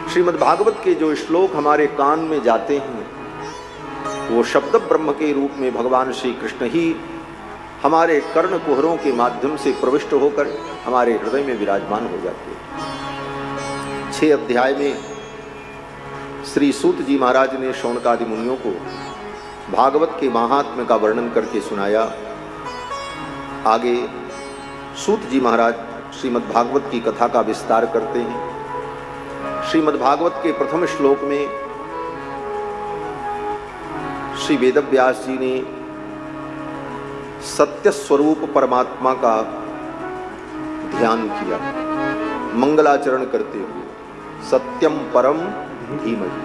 श्रीमद् भागवत के जो श्लोक हमारे कान में जाते हैं वो शब्द ब्रह्म के रूप में भगवान श्री कृष्ण ही हमारे कर्ण कुहरों के माध्यम से प्रविष्ट होकर हमारे हृदय में विराजमान हो जाते हैं। 6 अध्याय में श्री सूत जी महाराज ने शौनकादि मुनियों को भागवत के महात्म्य का वर्णन करके सुनाया। आगे सूत जी महाराज श्रीमद् भागवत की कथा का विस्तार करते हैं। श्रीमद् भागवत के प्रथम श्लोक में श्री वेदव्यास जी ने सत्य स्वरूप परमात्मा का ध्यान किया, मंगलाचरण करते हुए सत्यम परम धीमहि,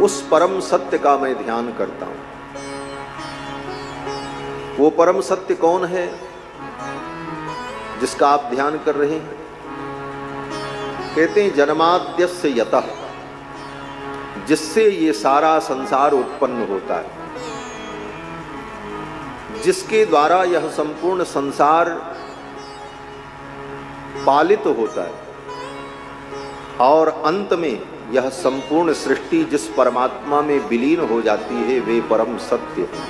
उस परम सत्य का मैं ध्यान करता हूं। वो परम सत्य कौन है जिसका आप ध्यान कर रहे हैं? कहते हैं जन्माद्यस्य यतः, जिससे ये सारा संसार उत्पन्न होता है, जिसके द्वारा यह संपूर्ण संसार पालित होता है और अंत में यह संपूर्ण सृष्टि जिस परमात्मा में विलीन हो जाती है वे परम सत्य है।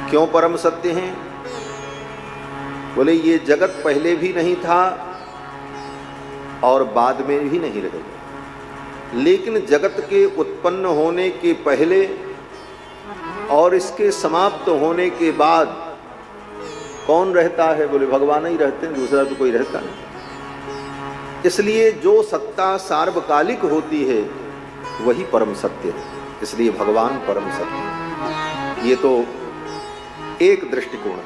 क्यों परम सत्य हैं? बोले ये जगत पहले भी नहीं था और बाद में भी नहीं रहेगा, लेकिन जगत के उत्पन्न होने के पहले और इसके समाप्त होने के बाद कौन रहता है? बोले भगवान ही रहते हैं, दूसरा तो कोई रहता नहीं। इसलिए जो सत्ता सार्वकालिक होती है वही परम सत्य है, इसलिए भगवान परम सत्य है। ये तो एक दृष्टिकोण है।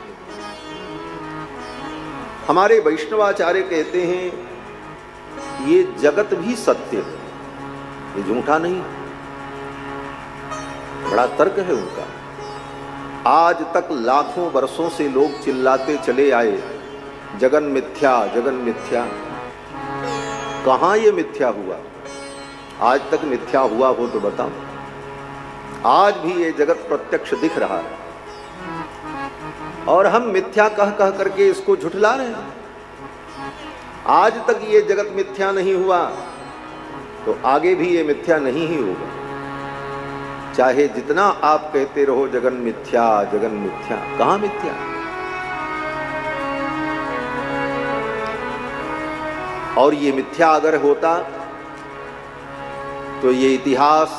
हमारे वैष्णवाचार्य कहते हैं ये जगत भी सत्य है, ये झूठा नहीं। बड़ा तर्क है उनका। आज तक लाखों वर्षों से लोग चिल्लाते चले आए जगन मिथ्या, जगन मिथ्या। कहां ये मिथ्या हुआ? आज तक मिथ्या हुआ हो तो बताओ। आज भी ये जगत प्रत्यक्ष दिख रहा है और हम मिथ्या कह कह करके इसको झुठला रहे हैं। आज तक ये जगत मिथ्या नहीं हुआ तो आगे भी ये मिथ्या नहीं ही होगा। चाहे जितना आप कहते रहो जगन मिथ्या, जगन मिथ्या, कहां मिथ्या? और ये मिथ्या अगर होता तो ये इतिहास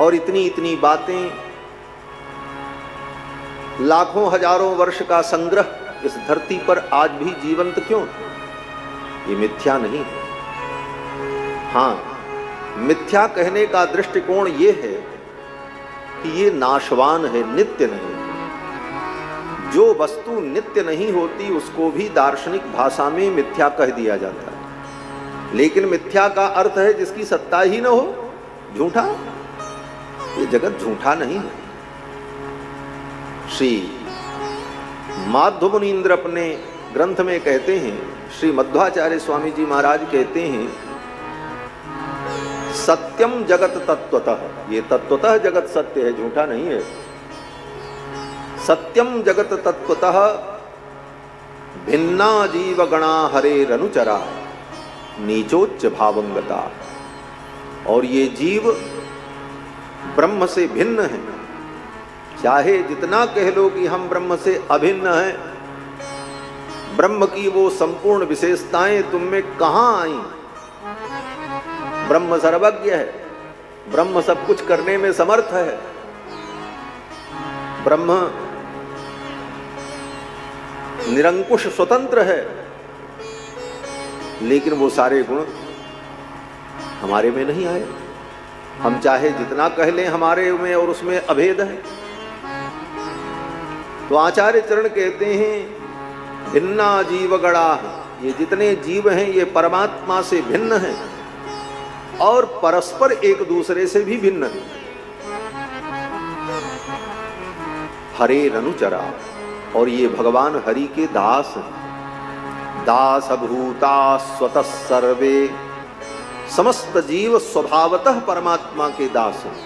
और इतनी इतनी बातें, लाखों हजारों वर्ष का संग्रह इस धरती पर आज भी जीवंत क्यों? ये मिथ्या नहीं है। हाँ, मिथ्या कहने का दृष्टिकोण ये है कि ये नाशवान है, नित्य नहीं। जो वस्तु नित्य नहीं होती उसको भी दार्शनिक भाषा में मिथ्या कह दिया जाता है, लेकिन मिथ्या का अर्थ है जिसकी सत्ता ही न हो, झूठा। ये जगत झूठा नहीं है। श्री माधव मुनींद्र अपने ग्रंथ में कहते हैं, श्री मध्वाचार्य स्वामी जी महाराज कहते हैं सत्यम जगत तत्वतः। ये तत्वतः जगत सत्य है, झूठा नहीं है। सत्यम जगत तत्वतः भिन्ना जीव गणा हरे रनुचरा नीचोच्च भावंगता। और ये जीव ब्रह्म से भिन्न है। चाहे जितना कह लो कि हम ब्रह्म से अभिन्न हैं, ब्रह्म की वो संपूर्ण विशेषताएं तुम में कहां आई? ब्रह्म सर्वज्ञ है, ब्रह्म सब कुछ करने में समर्थ है, ब्रह्म निरंकुश स्वतंत्र है, लेकिन वो सारे गुण हमारे में नहीं आए। हम चाहे जितना कह लें हमारे में और उसमें अभेद है। तो आचार्य चरण कहते हैं भिन्ना जीव गणा, ये जितने जीव हैं ये परमात्मा से भिन्न हैं और परस्पर एक दूसरे से भी भिन्न है। हरे रनुचरा, और ये भगवान हरि के दास हैं। दास भूता स्वतः सर्वे, समस्त जीव स्वभावतः परमात्मा के दास हैं।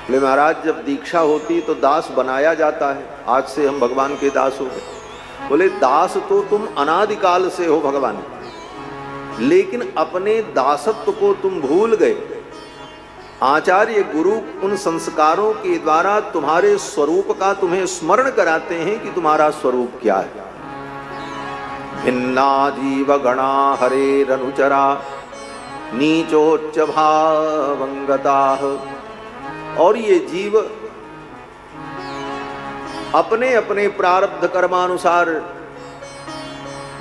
ले महाराज, जब दीक्षा होती तो दास बनाया जाता है, आज से हम भगवान के दास हो गए। बोले दास तो तुम अनादिकाल से हो भगवान, लेकिन अपने दासत्व को तुम भूल गए। आचार्य गुरु उन संस्कारों के द्वारा तुम्हारे स्वरूप का तुम्हें स्मरण कराते हैं कि तुम्हारा स्वरूप क्या है। भिन्ना जीव गणा हरे रनुचरा नीचोच्च भावंगता। और ये जीव अपने अपने प्रारब्ध कर्मानुसार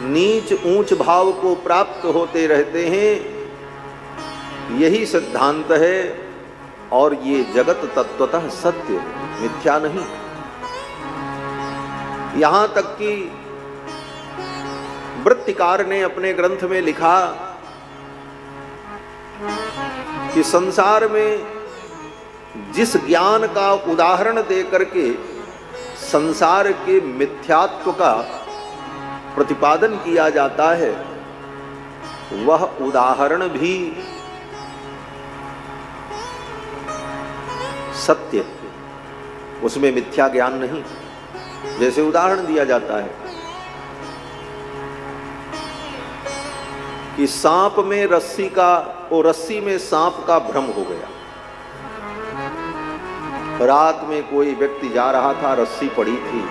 नीच ऊंच भाव को प्राप्त होते रहते हैं, यही सिद्धांत है। और ये जगत तत्वतः सत्य, मिथ्या नहीं। यहां तक कि वृत्तिकार ने अपने ग्रंथ में लिखा कि संसार में जिस ज्ञान का उदाहरण दे करके संसार के मिथ्यात्व का प्रतिपादन किया जाता है, वह उदाहरण भी सत्य, उसमें मिथ्या ज्ञान नहीं। जैसे उदाहरण दिया जाता है कि सांप में रस्सी का और रस्सी में सांप का भ्रम हो गया। रात में कोई व्यक्ति जा रहा था, रस्सी पड़ी थी,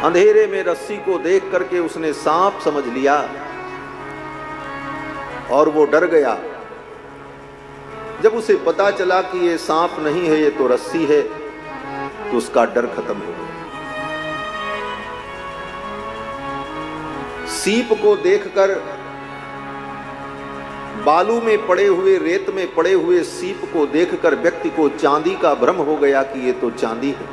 अंधेरे में रस्सी को देख करके उसने सांप समझ लिया और वो डर गया। जब उसे पता चला कि ये सांप नहीं है, ये तो रस्सी है, तो उसका डर खत्म हो गया। सीप को देखकर, बालू में पड़े हुए, रेत में पड़े हुए सीप को देखकर व्यक्ति को चांदी का भ्रम हो गया कि ये तो चांदी है।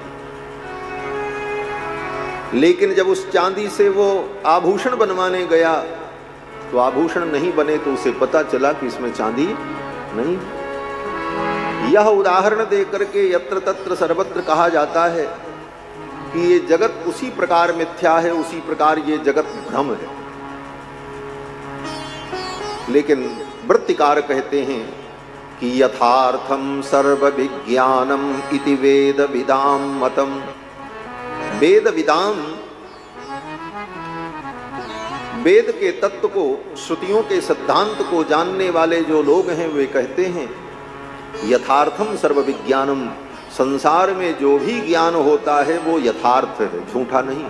लेकिन जब उस चांदी से वो आभूषण बनवाने गया तो आभूषण नहीं बने, तो उसे पता चला कि इसमें चांदी नहीं। यह उदाहरण देकर के यत्र तत्र सर्वत्र कहा जाता है कि ये जगत उसी प्रकार मिथ्या है, उसी प्रकार ये जगत भ्रम है। लेकिन वृत्तिकार कहते हैं कि यथार्थम सर्व विज्ञानम इति वेद विदाम मतम। वेद विदाम, वेद के तत्व को, श्रुतियों के सिद्धांत को जानने वाले जो लोग हैं वे कहते हैं यथार्थम सर्व विज्ञानम, संसार में जो भी ज्ञान होता है वो यथार्थ है, झूठा नहीं।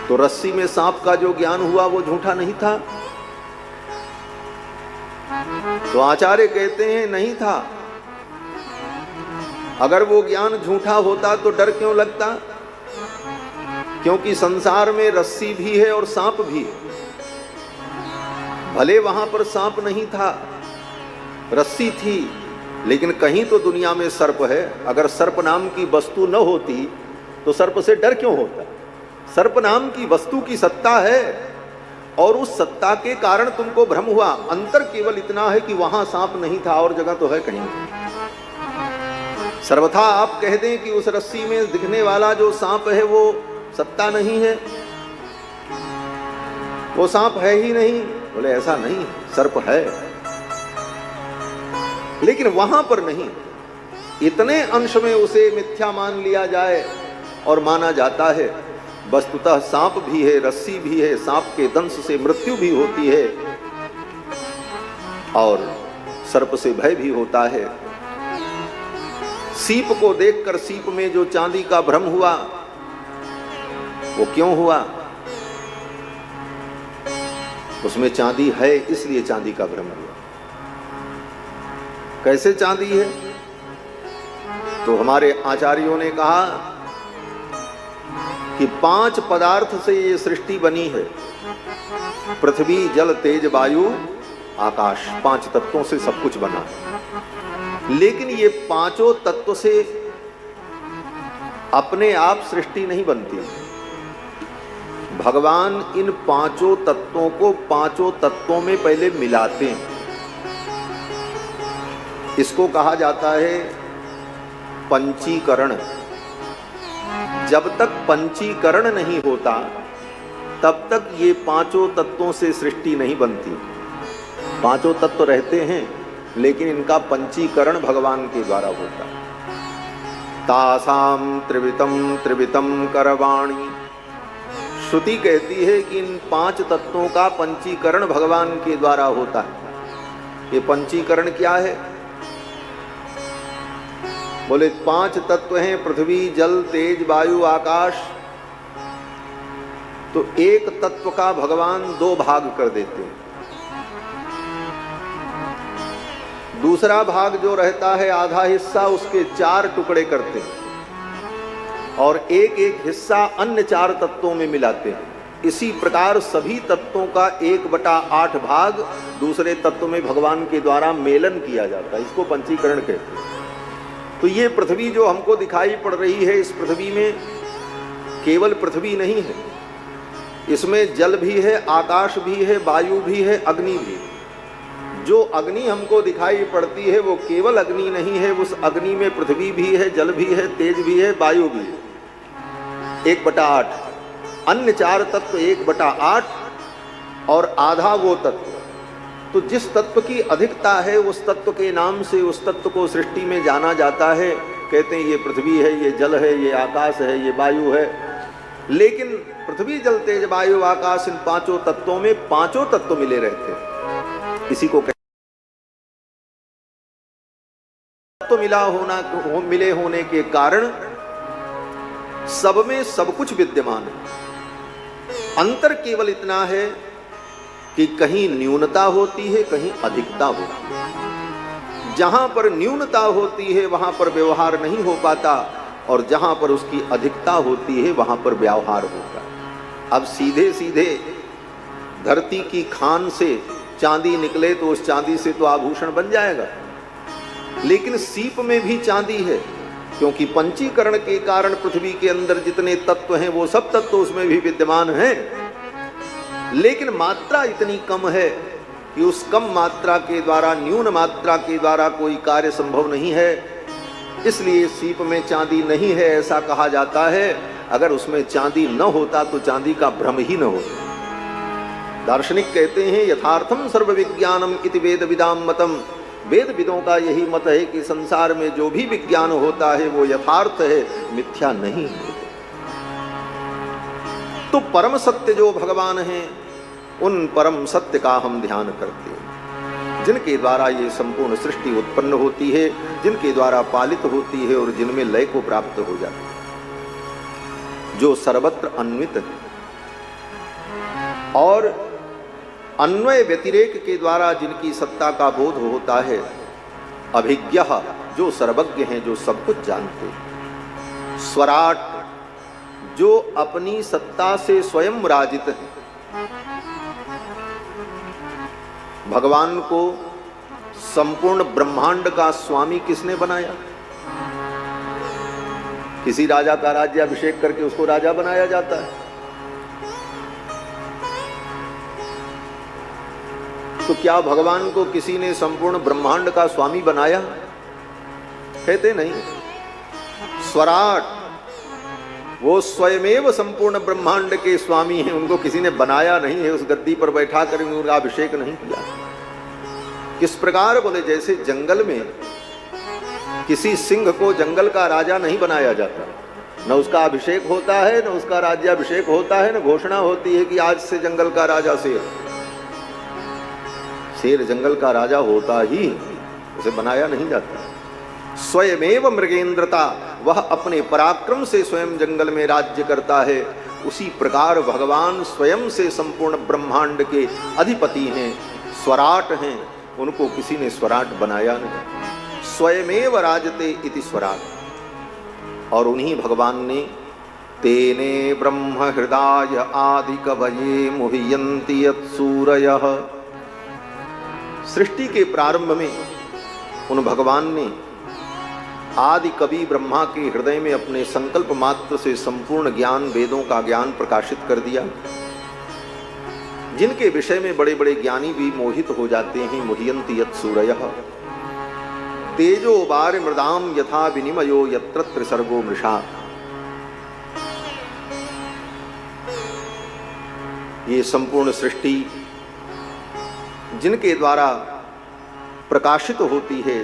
तो रस्सी में सांप का जो ज्ञान हुआ वो झूठा नहीं था। तो आचार्य कहते हैं नहीं था। अगर वो ज्ञान झूठा होता तो डर क्यों लगता? क्योंकि संसार में रस्सी भी है और सांप भी है। भले वहां पर सांप नहीं था, रस्सी थी, लेकिन कहीं तो दुनिया में सर्प है। अगर सर्प नाम की वस्तु न होती तो सर्प से डर क्यों होता? सर्प नाम की वस्तु की सत्ता है और उस सत्ता के कारण तुमको भ्रम हुआ। अंतर केवल इतना है कि वहां सांप नहीं था और जगह तो है कहीं। सर्वथा आप कह दें कि उस रस्सी में दिखने वाला जो सांप है वो सत्ता नहीं है, वो सांप है ही नहीं। बोले ऐसा नहीं, सर्प है, लेकिन वहां पर नहीं। इतने अंश में उसे मिथ्या मान लिया जाए और माना जाता है। वस्तुतः सांप भी है, रस्सी भी है, सांप के दंश से मृत्यु भी होती है और सर्प से भय भी होता है। सीप को देखकर सीप में जो चांदी का भ्रम हुआ वो क्यों हुआ? उसमें चांदी है इसलिए चांदी का भ्रम हुआ। कैसे चांदी है? तो हमारे आचार्यों ने कहा कि 5 पदार्थ से ये सृष्टि बनी है। पृथ्वी, जल, तेज, वायु, आकाश, 5 तत्वों से सब कुछ बना है। लेकिन ये 5 तत्व से अपने आप सृष्टि नहीं बनती। भगवान इन 5 तत्वों को 5 तत्वों में पहले मिलाते हैं। इसको कहा जाता है पंचीकरण। जब तक पंचीकरण नहीं होता तब तक ये 5 तत्वों से सृष्टि नहीं बनती। 5 तत्व रहते हैं लेकिन इनका पंचीकरण भगवान के द्वारा होता है। तासाम त्रिवितम त्रिवितम करवाणी। श्रुति कहती है कि इन 5 तत्वों का पंचीकरण भगवान के द्वारा होता है। ये पंचीकरण क्या है? बोले 5 तत्व हैं, पृथ्वी, जल, तेज, वायु, आकाश। तो एक तत्व का भगवान 2 भाग कर देते हैं। दूसरा भाग जो रहता है आधा हिस्सा, उसके 4 टुकड़े करते हैं और एक एक हिस्सा अन्य 4 तत्वों में मिलाते हैं। इसी प्रकार सभी तत्वों का 1/8 भाग दूसरे तत्व में भगवान के द्वारा मेलन किया जाता है। इसको पंचीकरण कहते हैं। तो ये पृथ्वी जो हमको दिखाई पड़ रही है, इस पृथ्वी में केवल पृथ्वी नहीं है, इसमें जल भी है, आकाश भी है, वायु भी है, अग्नि भी है। जो अग्नि हमको दिखाई पड़ती है वो केवल अग्नि नहीं है, उस अग्नि में पृथ्वी भी है, जल भी है, तेज भी है, वायु भी है। 1/8 अन्य 4 तत्व 1/8 और आधा वो तत्व। तो जिस तत्व की अधिकता है उस तत्व के नाम से उस तत्व को सृष्टि में जाना जाता है। कहते हैं ये पृथ्वी है, ये जल है, ये आकाश है, ये वायु है। लेकिन पृथ्वी, जल, तेज, वायु, आकाश, इन 5 तत्वों में 5 तत्व मिले रहते हैं। इसी को तो मिले होने के कारण सब में सब कुछ विद्यमान है। अंतर केवल इतना है कि कहीं न्यूनता होती है, कहीं अधिकता होती है। जहां पर न्यूनता होती है वहां पर व्यवहार नहीं हो पाता और जहां पर उसकी अधिकता होती है वहां पर व्यवहार होता है। अब सीधे सीधे धरती की खान से चांदी निकले तो उस चांदी से तो आभूषण बन जाएगा, लेकिन सीप में भी चांदी है, क्योंकि पंचीकरण के कारण पृथ्वी के अंदर जितने तत्व हैं वो सब तत्व उसमें भी विद्यमान हैं, लेकिन मात्रा इतनी कम है कि उस कम मात्रा के द्वारा, न्यून मात्रा के द्वारा कोई कार्य संभव नहीं है। इसलिए सीप में चांदी नहीं है ऐसा कहा जाता है। अगर उसमें चांदी न होता तो चांदी का भ्रम ही न होता। दार्शनिक कहते हैं यथार्थम सर्व विज्ञानम इति वेद विदाम मतम। वेद विदों का यही मत है कि संसार में जो भी विज्ञान होता है वो यथार्थ है, मिथ्या नहीं है। तो परम सत्य जो भगवान हैं उन परम सत्य का हम ध्यान करते हैं, जिनके द्वारा ये संपूर्ण सृष्टि उत्पन्न होती है, जिनके द्वारा पालित होती है और जिनमें लय को प्राप्त हो जाता है, जो सर्वत्र अन्वित है और अन्वय व्यतिरेक के द्वारा जिनकी सत्ता का बोध होता है। अभिज्ञ जो सर्वज्ञ हैं, जो सब कुछ जानते हैं। स्वराट जो अपनी सत्ता से स्वयं राजित है। भगवान को संपूर्ण ब्रह्मांड का स्वामी किसने बनाया? किसी राजा का राज्याभिषेक करके उसको राजा बनाया जाता है। तो क्या भगवान को किसी ने संपूर्ण ब्रह्मांड का स्वामी बनाया? कहते नहीं। स्वराट वो स्वयमेव संपूर्ण ब्रह्मांड के स्वामी हैं, उनको किसी ने बनाया नहीं है, उस गद्दी पर बैठा कर उनका अभिषेक नहीं किया। किस प्रकार? बोले जैसे जंगल में किसी सिंह को जंगल का राजा नहीं बनाया जाता, न उसका अभिषेक होता है, न उसका राज्याभिषेक होता है, न घोषणा होती है कि आज से जंगल का राजा शेर। शेर जंगल का राजा होता ही, उसे बनाया नहीं जाता। स्वयमेव मृगेंद्रता, वह अपने पराक्रम से स्वयं जंगल में राज्य करता है। उसी प्रकार भगवान स्वयं से संपूर्ण ब्रह्मांड के अधिपति हैं, स्वराट हैं, उनको किसी ने स्वराट बनाया नहीं। स्वयमेव राजते इति स्वराट। और उन्हीं भगवान ने तेने ब्रह्म हृदय आदि कवये मुह्यन्ति यत्सूरयः, सृष्टि के प्रारंभ में उन भगवान ने आदि कवि ब्रह्मा के हृदय में अपने संकल्प मात्र से संपूर्ण ज्ञान, वेदों का ज्ञान प्रकाशित कर दिया, जिनके विषय में बड़े बड़े ज्ञानी भी मोहित हो जाते हैं। मुह्यन्ति यत्सूरयः तेजो वारि मृदाम यथा विनिमयो यत्र त्रिसर्गो मृषा। ये संपूर्ण सृष्टि जिनके द्वारा प्रकाशित होती है,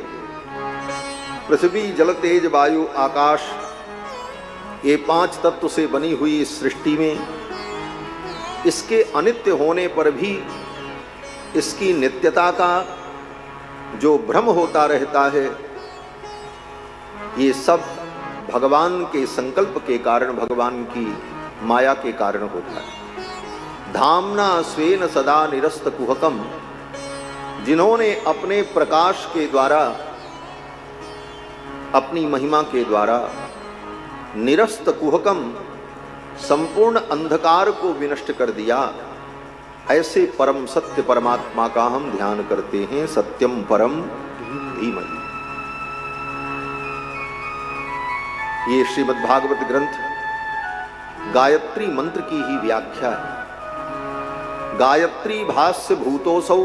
पृथ्वी, जल, तेज, वायु, आकाश, ये 5 तत्व से बनी हुई इस सृष्टि में इसके अनित्य होने पर भी इसकी नित्यता का जो भ्रम होता रहता है, ये सब भगवान के संकल्प के कारण, भगवान की माया के कारण होता है। धामना स्वेन सदा निरस्त कुहकम, जिन्होंने अपने प्रकाश के द्वारा, अपनी महिमा के द्वारा निरस्त कुहकम, संपूर्ण अंधकार को विनष्ट कर दिया, ऐसे परम सत्य परमात्मा का हम ध्यान करते हैं। सत्यम परम धीमहि। ये श्रीमद् भागवत ग्रंथ गायत्री मंत्र की ही व्याख्या है। गायत्री भाष्य भूतोसौ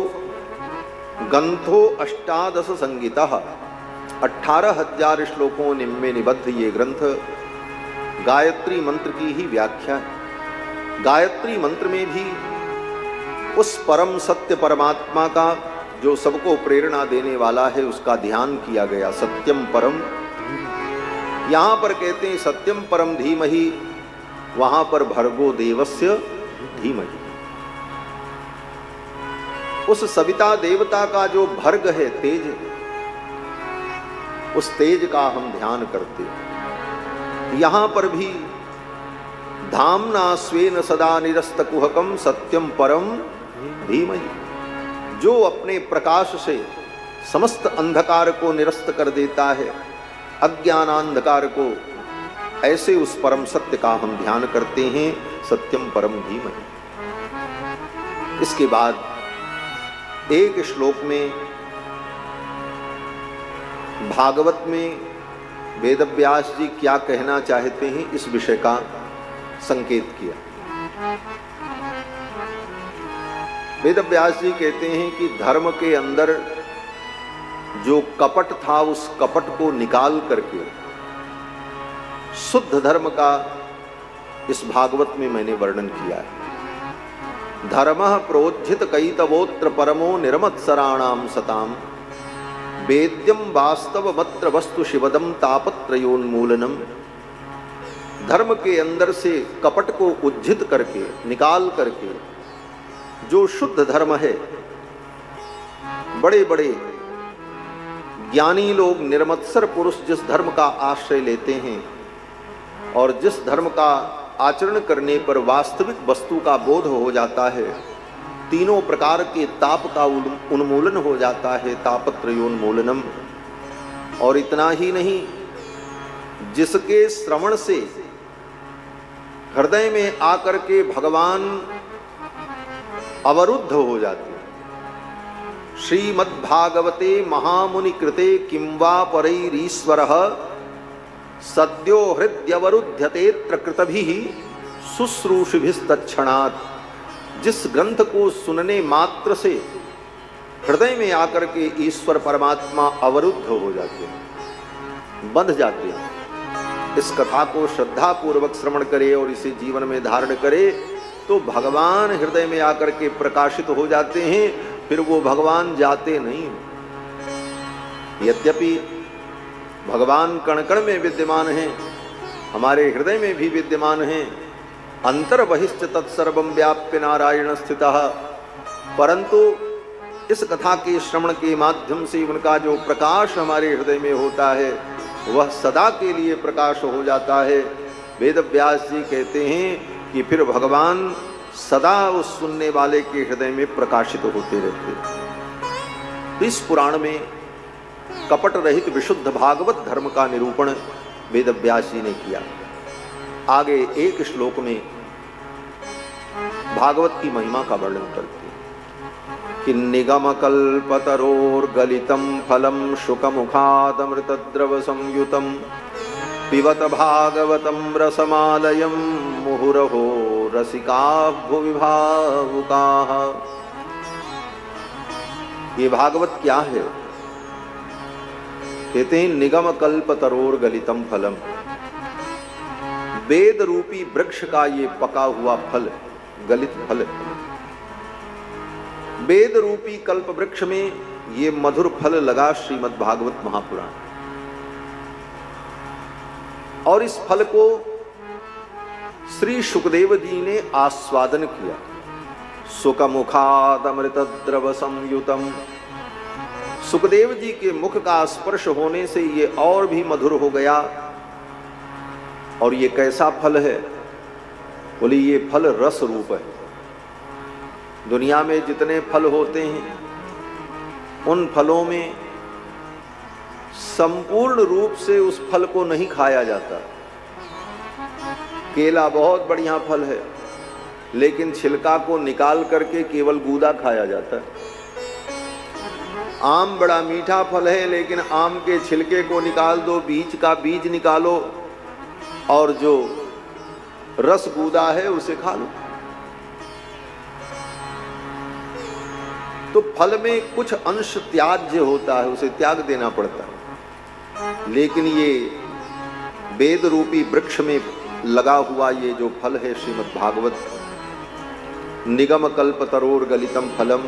ग्रंथो 18 संगीतः, 18,000 श्लोकों में निबद्ध ये ग्रंथ गायत्री मंत्र की ही व्याख्या है। गायत्री मंत्र में भी उस परम सत्य परमात्मा का जो सबको प्रेरणा देने वाला है उसका ध्यान किया गया। सत्यम परम, यहां पर कहते हैं सत्यम परम धीमहि, वहां पर भर्गो देवस्य धीमहि। उस सविता देवता का जो भर्ग है, तेज, उस तेज का हम ध्यान करते हैं। यहां पर भी धामना स्वेन सदा निरस्त कुहकम सत्यम परम धीमहि, जो अपने प्रकाश से समस्त अंधकार को निरस्त कर देता है, अज्ञानांधकार को, ऐसे उस परम सत्य का हम ध्यान करते हैं। सत्यम परम धीमहि। इसके बाद एक श्लोक में भागवत में वेदव्यास जी क्या कहना चाहते हैं इस विषय का संकेत किया। वेदव्यास जी कहते हैं कि धर्म के अंदर जो कपट था उस कपट को निकाल करके शुद्ध धर्म का इस भागवत में मैंने वर्णन किया है। धर्मः प्रोज्झित कैतवोत्र परमो निर्मत्सराणाम सताम, वेद्यम वास्तव मत्र वस्तु शिवदम तापत्रयोन्मूलनम। धर्म के अंदर से कपट को उज्झित करके, निकाल करके जो शुद्ध धर्म है, बड़े बड़े ज्ञानी लोग, निर्मत्सर पुरुष जिस धर्म का आश्रय लेते हैं और जिस धर्म का आचरण करने पर वास्तविक वस्तु का बोध हो जाता है, तीनों प्रकार के ताप का उन्मूलन हो जाता है, तापत्रयोन्मूलनम। और इतना ही नहीं, जिसके श्रवण से हृदय में आकर के भगवान अवरुद्ध हो जाते हैं। श्रीमद्भागवते महामुनि कृते किं वा परैरीश्वरः सद्यो हृद्यवरुध्यतेऽत्र कृतभिः शुश्रूषिभिस्तत्क्षणात्। जिस ग्रंथ को सुनने मात्र से हृदय में आकर के ईश्वर परमात्मा अवरुद्ध हो जाते हैं, बंध जाते हैं। इस कथा को श्रद्धा पूर्वक श्रवण करे और इसे जीवन में धारण करे तो भगवान हृदय में आकर के प्रकाशित हो जाते हैं। फिर वो भगवान जाते नहीं। यद्यपि भगवान कण कण में विद्यमान हैं, हमारे हृदय में भी विद्यमान हैं, अंतर बहिश्च तत्सर्वं व्याप्य नारायण स्थितः, परंतु इस कथा के श्रवण के माध्यम से उनका जो प्रकाश हमारे हृदय में होता है वह सदा के लिए प्रकाश हो जाता है। वेदव्यास जी कहते हैं कि फिर भगवान सदा उस सुनने वाले के हृदय में प्रकाशित होते रहते। इस पुराण में कपट रहित विशुद्ध भागवत धर्म का निरूपण वेदव्यास जी ने किया। आगे एक श्लोक में भागवत की महिमा का वर्णन करते हैं कि निगम कल्पतरोर्गलितं फलं शुकमुखादमृतद्रव संयुतं पिबत भागवतं रसमालयं मुहुरहो रसिका भुवि भावुकाः। ये भागवत क्या है? कहते हैं निगम कल्पतरोर्गलितं फलम, वेद रूपी वृक्ष का ये पका हुआ फल, गलित फल। वेद रूपी कल्प वृक्ष में ये मधुर फल लगा श्रीमद् भागवत महापुराण। और इस फल को श्री सुखदेव जी ने आस्वादन किया। सुखमुखाद अमृत द्रव संयुतम, सुखदेव जी के मुख का स्पर्श होने से ये और भी मधुर हो गया। और ये कैसा फल है? बोले ये फल रस रूप है। दुनिया में जितने फल होते हैं उन फलों में संपूर्ण रूप से उस फल को नहीं खाया जाता। केला बहुत बढ़िया फल है, लेकिन छिलका को निकाल करके केवल गूदा खाया जाता है। आम बड़ा मीठा फल है, लेकिन आम के छिलके को निकाल दो, बीज का बीज निकालो और जो रस गूदा है उसे खा लो। तो फल में कुछ अंश त्याज्य होता है, उसे त्याग देना पड़ता है। लेकिन ये वेद रूपी वृक्ष में लगा हुआ ये जो फल है श्रीमद् भागवत, निगम कल्प तरोर गलितम फलम,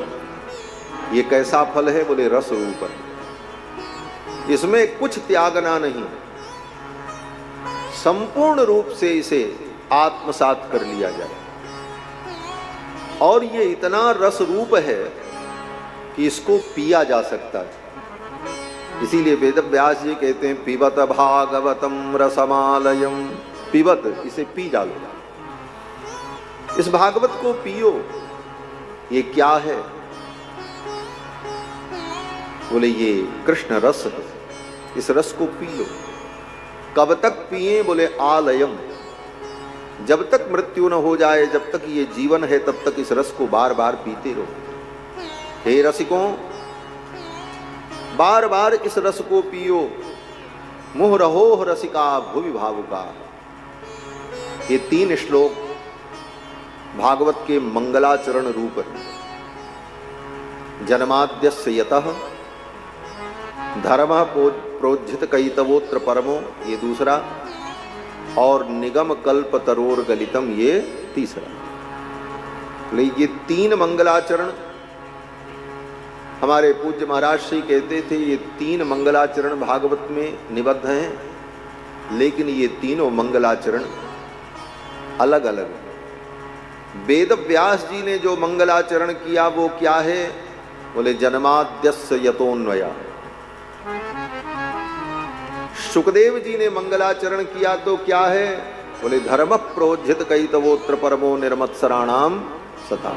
ये कैसा फल है? बोले रस रूप है। इसमें कुछ त्यागना नहीं, संपूर्ण रूप से इसे आत्मसात कर लिया जाए। और ये इतना रस रूप है कि इसको पिया जा सकता है। इसीलिए वेद व्यास जी कहते हैं पिबत भागवतम रसमालयम, पिबत, इसे पी डालो, इस भागवत को पियो। ये क्या है? बोले ये कृष्ण रस है, इस रस को पी लो। कब तक पिए? बोले आलयम, जब तक मृत्यु न हो जाए, जब तक ये जीवन है तब तक इस रस को बार बार पीते रहो। हे रसिकों, बार बार इस रस को पियो। मुह रहो रसिका भुवि भावुका, ये 3 श्लोक भागवत के मंगलाचरण रूप है। जन्माद्यस्य यतः धर्मः प्रोज्झित कैतवोत्र परमो, ये दूसरा, और निगम कल्प तरोर गलितम, ये तीसरा। ये 3 मंगलाचरण हमारे पूज्य महाराज श्री कहते थे, ये 3 मंगलाचरण भागवत में निबद्ध हैं। लेकिन ये तीनों मंगलाचरण अलग अलग हैं। वेद व्यास जी ने जो मंगलाचरण किया वो क्या है? बोले जन्माद्यस्य यतोन्वया। सुखदेव जी ने मंगलाचरण किया तो क्या है? बोले धर्म प्रोज्झित कैतवोत्र परमो निर्मत्सराणाम सता।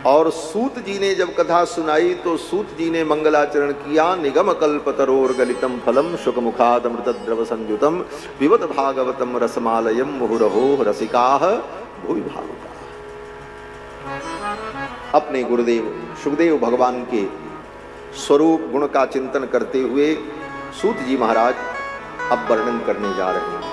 और सूत जी ने जब कथा सुनाई तो सूत जी ने मंगलाचरण किया निगम कल्प तरोर गलितम फलम शुक मुखाद अमृत द्रव संयुतम पिबत भागवतम रसमालयम मुहुरहो रसिकाः भुवि भावुका। अपने गुरुदेव सुखदेव भगवान के स्वरूप गुण का चिंतन करते हुए सूत जी महाराज अब वर्णन करने जा रहे हैं।